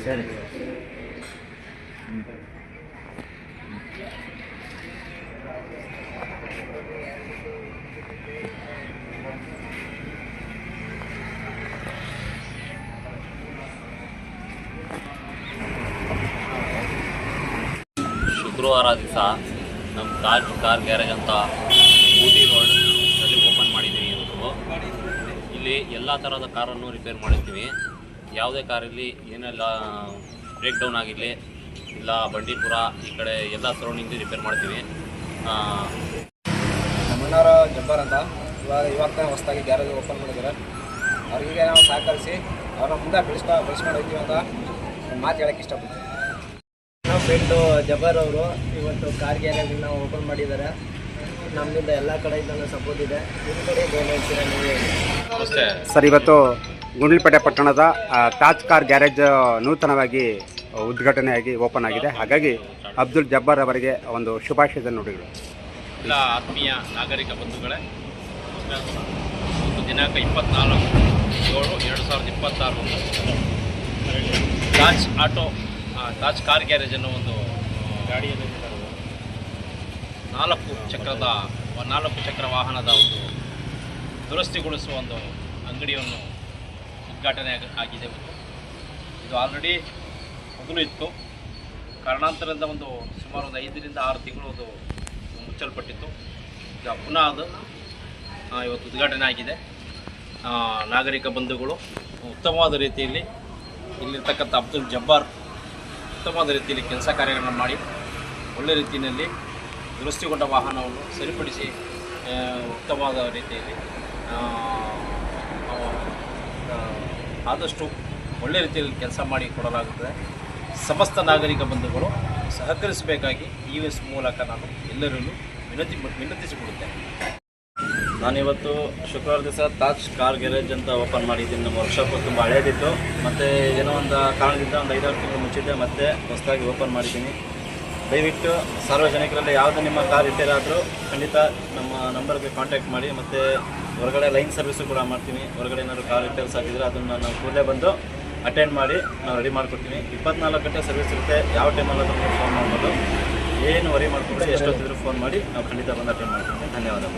ಸರಿ. ಶುಕ್ರವಾರ ದಿವಸ ನಮ್ಮ ಕಾರ್ ಗ್ಯಾರೇಜ್ ಅಂತ ಊಟಿ ರೋಡಲ್ಲಿ ಓಪನ್ ಮಾಡಿದ್ದೀವಿ. ಇವತ್ತು ಇಲ್ಲಿ ಎಲ್ಲ ಥರದ ಕಾರನ್ನು ರಿಪೇರ್ ಮಾಡಿರ್ತೀವಿ. ಯಾವುದೇ ಕಾರಲ್ಲಿ ಏನೆಲ್ಲ ಬ್ರೇಕ್ ಡೌನ್ ಆಗಿರಲಿ ಇಲ್ಲ ಬಂಡೀಪುರ ಈ ಕಡೆ ಎಲ್ಲ ಸರೌಂಡಿಂಗ್ ರಿಪೇರ್ ಮಾಡ್ತೀವಿ. ನಮ್ಮಣ್ಣವರ ಜಬ್ಬಾರ್ ಅಂತ ಇವಾಗ ಹೊಸದಾಗಿ ಗ್ಯಾರೇಜ್ ಓಪನ್ ಮಾಡಿದ್ದಾರೆ. ಅವ್ರಿಗೆ ನಾವು ಸಹಕರಿಸಿ ಅವ್ರನ್ನ ಮುಂದೆ ಬೆಳೆಸ್ಕೊಂಡು ಹೋಗ್ತೀವಿ ಅಂತ ಮಾತು ಹೇಳೋಕ್ಕೆ ಇಷ್ಟಪಡ್ತೀವಿ. ನಮ್ಮ ಫ್ರೆಂಡು ಜಬ್ಬಾರ್ ಅವರು ಇವತ್ತು ಕಾರ್ ಗ್ಯಾರೇಜನ್ನ ಓಪನ್ ಮಾಡಿದ್ದಾರೆ. ನಮ್ಮಿಂದ ಎಲ್ಲ ಕಡೆಯಿಂದ ಸಪೋರ್ಟ್ ಇದೆ. ನಿಮ್ಮ ಕಡೆ ಏನು ಹೇಳ್ತೀರಾ ನೀವು? ನಮಸ್ತೆ ಸರ್, ಇವತ್ತು ಗುಂಡ್ಲುಪೇಟೆ ಪಟ್ಟಣದ ತಾಜ್ ಕಾರ್ ಗ್ಯಾರೇಜ್ ನೂತನವಾಗಿ ಉದ್ಘಾಟನೆಯಾಗಿ ಓಪನ್ ಆಗಿದೆ. ಹಾಗಾಗಿ ಅಬ್ದುಲ್ ಜಬ್ಬಾರ್ ಅವರಿಗೆ ಒಂದು ಶುಭಾಶಯದ ನುಡಿಗಳು. ಎಲ್ಲ ಆತ್ಮೀಯ ನಾಗರಿಕ ಬಂಧುಗಳೇ, ಒಂದು ದಿನಾಂಕ 24/7/2026 ತಾಜ್ ಕಾರ್ ಗ್ಯಾರೇಜ್ ಅನ್ನೋ ಒಂದು ಗಾಡಿಯಲ್ಲಿ 4 ಚಕ್ರ ವಾಹನದ ಒಂದು ದುರಸ್ತಿಗೊಳಿಸುವ ಒಂದು ಅಂಗಡಿಯನ್ನು ಉದ್ಘಾಟನೆ ಆಗಿದೆ. ಇದು ಆಲ್ರೆಡಿ ಮೊದಲು ಇತ್ತು. ಕಾರಣಾಂತರದಿಂದ ಸುಮಾರು 5 ರಿಂದ 6 ತಿಂಗಳು ಅದು ಮುಚ್ಚಲ್ಪಟ್ಟಿತ್ತು. ಈಗ ಪುನಃ ಅದು ಇವತ್ತು ಉದ್ಘಾಟನೆ ಆಗಿದೆ. ನಾಗರಿಕ ಬಂಧುಗಳು ಉತ್ತಮವಾದ ರೀತಿಯಲ್ಲಿ ಇಲ್ಲಿರ್ತಕ್ಕಂಥ ಅಬ್ದುಲ್ ಜಬ್ಬಾರ್ ಉತ್ತಮವಾದ ರೀತಿಯಲ್ಲಿ ಕೆಲಸ ಕಾರ್ಯಗಳನ್ನು ಮಾಡಿ ಒಳ್ಳೆ ರೀತಿಯಲ್ಲಿ ದುರಸ್ತಿಗೊಂಡ ವಾಹನವನ್ನು ಸರಿಪಡಿಸಿ ಉತ್ತಮವಾದ ರೀತಿಯಲ್ಲಿ ಆದಷ್ಟು ಒಳ್ಳೆ ರೀತಿಯಲ್ಲಿ ಕೆಲಸ ಮಾಡಿ ಕೊಡಲಾಗುತ್ತದೆ. ಸಮಸ್ತ ನಾಗರಿಕ ಬಂಧುಗಳು ಸಹಕರಿಸಬೇಕಾಗಿ ಈ ಮೂಲಕ ನಾನು ಎಲ್ಲರಲ್ಲೂ ವಿನಂತಿಸಿಕೊಡುತ್ತೇನೆ. ನಾನಿವತ್ತು ಶುಕ್ರವಾರ ದಿವಸ ತಾಜ್ ಕಾರ್ ಗ್ಯಾರೇಜ್ ಅಂತ ಓಪನ್ ಮಾಡಿದ್ದೀನಿ. ನಮ್ಮ ವರ್ಕ್ಶಾಪ್ ತುಂಬ ಹಳೇದಿತ್ತು, ಮತ್ತು ಏನೋ ಒಂದು ಕಾರಣದಿಂದ ಒಂದು 5-6 ತಿಂಗಳು ಮುಚ್ಚಿದ್ದೆ, ಮತ್ತೆ ಹೊಸದಾಗಿ ಓಪನ್ ಮಾಡಿದ್ದೀನಿ. ದಯವಿಟ್ಟು ಸಾರ್ವಜನಿಕರಲ್ಲಿ ಯಾವುದೇ ನಿಮ್ಮ ಕಾರ್ ರಿಪೇರ್ ಆದರೂ ಖಂಡಿತ ನಮ್ಮ ನಂಬರ್ಗೆ ಕಾಂಟ್ಯಾಕ್ಟ್ ಮಾಡಿ. ಮತ್ತು ಹೊರಗಡೆ ಲೈನ್ ಸರ್ವಿಸು ಕೂಡ ಮಾಡ್ತೀವಿ. ಹೊರಗಡೆ ಏನಾದರೂ ಕಾರ್ ರಿಪೇರ್ಸ್ ಆಗಿದ್ರೆ ಅದನ್ನು ನಾವು ಕೂಡಲೇ ಬಂದು ಅಟೆಂಡ್ ಮಾಡಿ ನಾವು ರೆಡಿ ಮಾಡಿಕೊಡ್ತೀವಿ. 24 ಗಂಟೆ ಸರ್ವಿಸ್ ಇರುತ್ತೆ. ಯಾವ ಟೈಮಲ್ಲಾದರೂ ಫೋನ್ ಮಾಡ್ಬೋದು. ಏನು ವರಿ ಮಾಡಿಕೊಂಡ್ರೆ ಎಷ್ಟೊತ್ತಿದ್ರು ಫೋನ್ ಮಾಡಿ ನಾವು ಖಂಡಿತ ಬಂದು ಅಟೆಂಡ್ ಮಾಡ್ತೀವಿ. ಧನ್ಯವಾದಗಳು.